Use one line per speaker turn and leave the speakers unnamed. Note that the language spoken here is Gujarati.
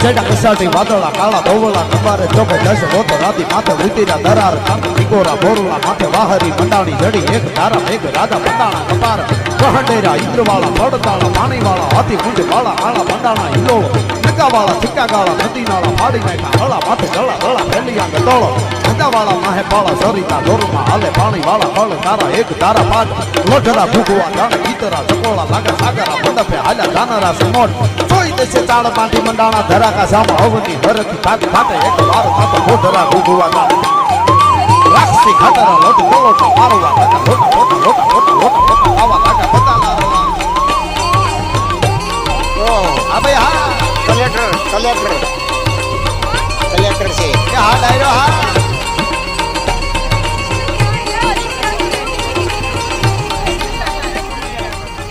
સેડા કસાટી વાદળા કાળા ધોવળા કબારે ચોકે દસ હોતો રાતી માથે ઉતીરા દરાર કાંત ટીકોરા બોરલા માથે વાહરી મંડાણી જડી એક ધારા મેઘ રાજા મંડાણા કપાર વહંડેરા ઇન્દ્રવાળા પડતાળા પાણીવાળા હાથી કુંજ વાળા આળા મંડાણા હિલોળો નગાવાળા ચિક્કાગાળા નદીનાળા પાડી નાખ્યા હળા માથે ગળા ગળા ફેલિયા ગતોળો નગાવાળા માહે પાળા સરિતા દોરમાં હાલે પાણીવાળા હળ તારા એક ધારા પાટ લોઢરા ભૂગવા જાણે ગીતરા ચકોળા લાગા સાગરા મંડપે હાલ્યા જાનરા સમોટ જોઈ દેશે ચાળ પાંઠી મંડાણા ધરાકા સામા અવની ભરતી ભાગ ફાટે એક વાર થાતો લોઢરા ભૂગવા જાણે રાક્ષસી ખાતરા લોટ ગોલોટ મારવા લાગા લોટા આવા લાગા બતાલા હા ભાઈ હા
કલેક્ટર છે
હા ડાયરો હા